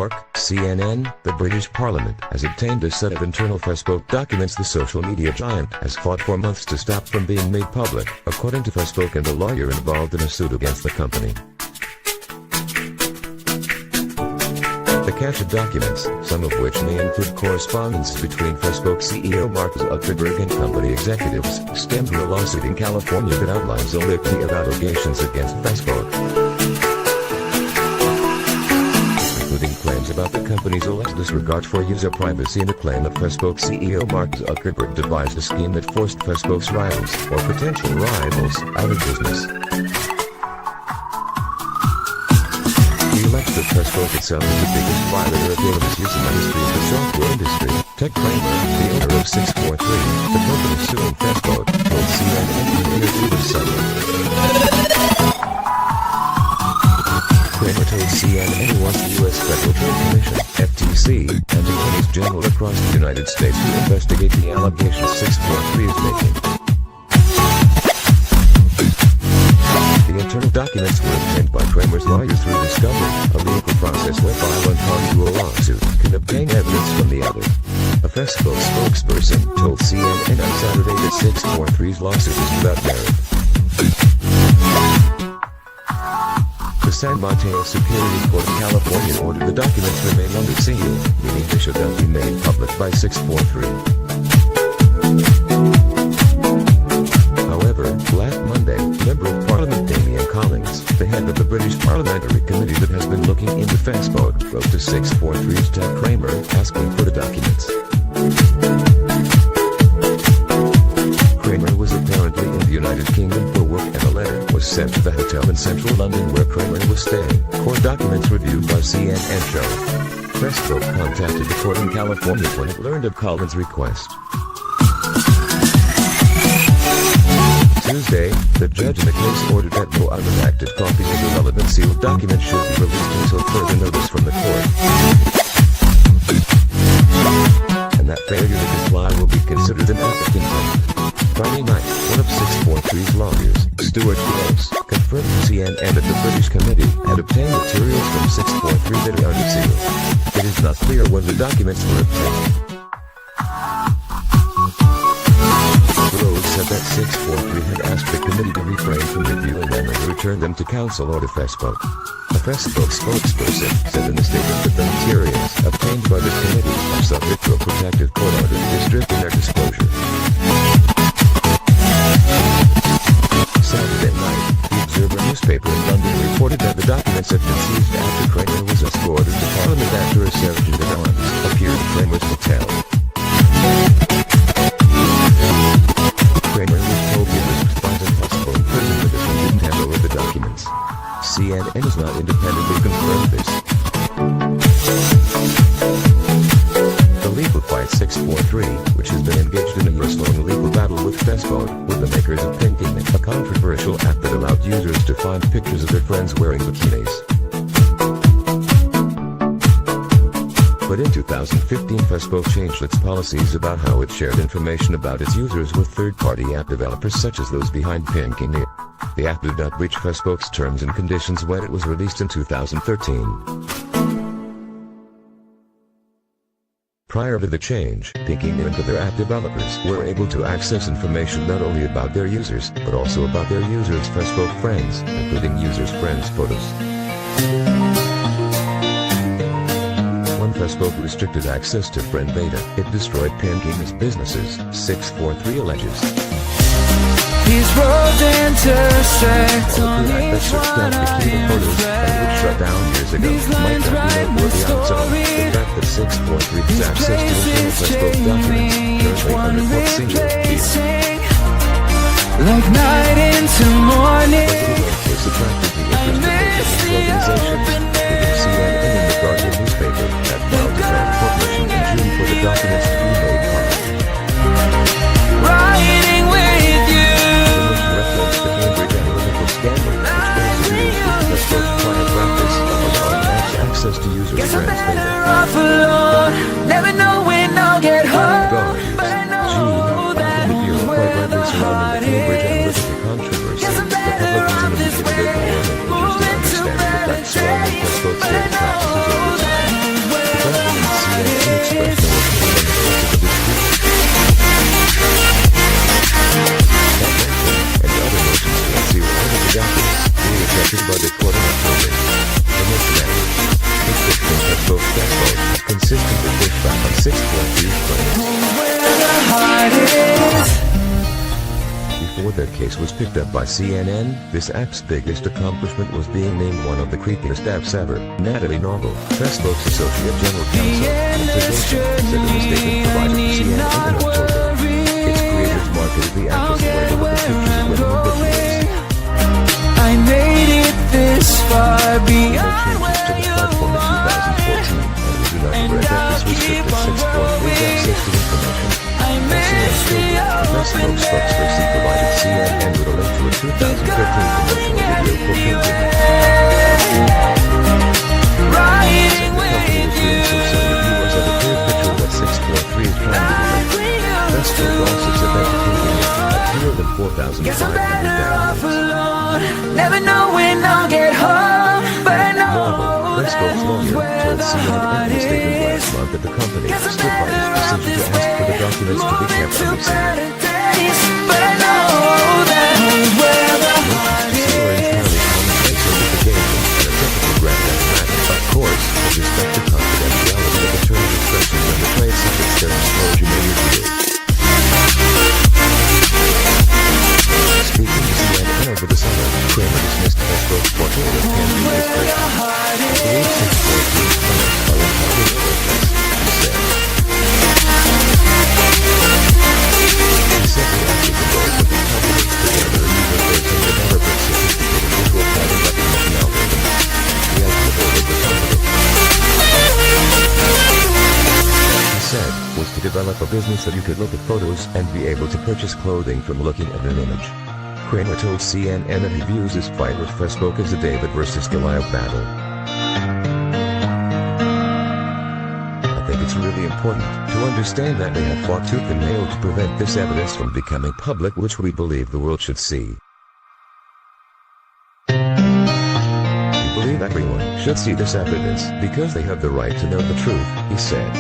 York, CNN, the British Parliament has obtained a set of internal Facebook documents the social media giant has fought for months to stop from being made public, according to Facebook and a lawyer involved in a suit against the company. The cache of documents, some of which may include correspondence between Facebook CEO Mark Zuckerberg and company executives, stem from a lawsuit in California that outlines a litany of allegations against Facebook, including claims about the company's alleged disregard for user privacy and a claim that Facebook CEO Mark Zuckerberg devised a scheme that forced Facebook's rivals, or potential rivals, out of business. He alleged that Facebook itself is the biggest violator of data misuse in the history of the software industry. Ted Kramer, the owner of 643, the company suing Facebook, told CNN in an interview this summer. Kramer told CNN he wants the U.S. Federal Trade Commission, FTC, and attorneys general across the United States to investigate the allegations 643 is making. The internal documents were obtained by Kramer's lawyer through discovery, a legal process whereby one party to a lawsuit can obtain evidence from the other. A Facebook spokesperson told CNN on Saturday that 643's lawsuit is without merit. The San Mateo Superior Court of California ordered the documents remain under seal, meaning they should not be made public by 643. However, last Monday, Member of Parliament Damian Collins, the head of the British Parliamentary Committee that has been looking into Facebook, wrote to 643's Ted Kramer, asking for the documents. Kramer was apparently in the United Kingdom for work and a letter was sent to the hotel in central London where Kramer was staying, court documents reviewed by CNN show. Facebook contacted the court in California when it learned of Collins' request. Tuesday, the judge in the case ordered that no unredacted copies of the relevant sealed documents should be released until further notice from the court, and that failure to comply will be considered an act of contempt. Friday night, one of 643's lawyers, Stuart Gross, confirmed to CNN that the British Committee had obtained materials from 643 that are under seal. It is not clear when the documents were obtained. Gross said that 643 had asked the committee to refrain from reviewing them and return them to counsel or to Facebook. A Facebook spokesperson said in a statement that the materials obtained by the committee are subject to a protective court order to restrict their disclosure. Saturday night, the Observer newspaper in London reported that the documents had been seized after Kramer was escorted to Parliament after a sergeant at arms appeared at Kramer's hotel. Kramer was told he risked fines and possible imprisonment if he didn't hand over the documents. CNN has not independently confirmed this. The legal fight 643, which has been engaged in a years-long legal battle with Facebook, with the makers of Pinking, a controversial app that allowed users to find pictures of their friends wearing bikinis. But in 2015 Facebook changed its policies about how it shared information about its users with third-party app developers such as those behind Pinking. The app did not breach Facebook's terms and conditions when it was released in 2013. Prior to the change, Pinking and other app developers were able to access information not only about their users, but also about their users' Facebook friends, including users' friends' photos. When Facebook restricted access to friend data, it destroyed Pinking's businesses, 643 alleges. These roads intersect on each one I photos and which shut down years ago might not be noteworthy on its own. The fact that 643 has access to internal Facebook documents currently under court seal. Like night into morning, this attracted the interest of those organizations, including CNN and the Guardian newspaper, that filed a grant court motion in June for the documents to be made public. riding with you. The Cambridge Analytica scandal, which basically is Facebook's prior practice of allowing apps access to user Guess I'm friends' better data. off alone, never know when I'll get home. Guardians, But I know that the Bureau quite rightly surrounding the Cambridge Analytica controversy. Republicans in the media get more and interested in understanding the facts surrounding Facebook's data practices over time. posted by the court in October. The next match. Big Fish contest both Fresco, consistent with pushback on 6.3 claims. Where the heart is. Before their case was picked up by CNN, this app's biggest accomplishment was being named one of the creepiest apps ever. Natalie Noble, Facebook's Associate General Counsel, said in a statement provided to CNN in October. Its creators marketed the app as a way to look at pictures of women obituaries. I made it this far No beyond changes to the platform in 2014, and we do not regret that this restricted 6.3 access to information. Facebook spokesperson provided CNN with a link to a 2013 promotional video for Pimpin'. riding The company is doing some survey viewers of a clear picture of what 6.3 is trying to do. Facebook also said that the Pimpin' had fewer than 4,500 Guess I'm better off downloads. alone. Never know when I'll get home, but I know Novel, Facebook's lawyer, where told the CNN heart in a statement is. last month that the company Guess I'm stood by better its off decision this to ask for the way. documents to be kept Moving under to seal. better days, but I know that where the heart Consumer is. entirely commonplace or litigation and a typical grand mathematics. Of course, with respect to confidentiality of attorney discretions and the trade secrets their disclosure may reveal. Speaking to CNN over the summer, Kramer dismissed Facebook's portrayal of Candy Where West the heart I is. believe 6.3 claims are entirely worthless, he said. He said the app is a goal for the company to gather user-facing developer sophisticated visual pattern recognition algorithm. He has supported the company. He said, was to develop a business that you could look at photos and be able to purchase clothing from looking at an image. Kramer told CNN that he views his fight with Facebook as a David versus Goliath battle. I think it's really important to understand that they have fought tooth and nail to prevent this evidence from becoming public, which we believe the world should see. We believe everyone should see this evidence because they have the right to know the truth, he said.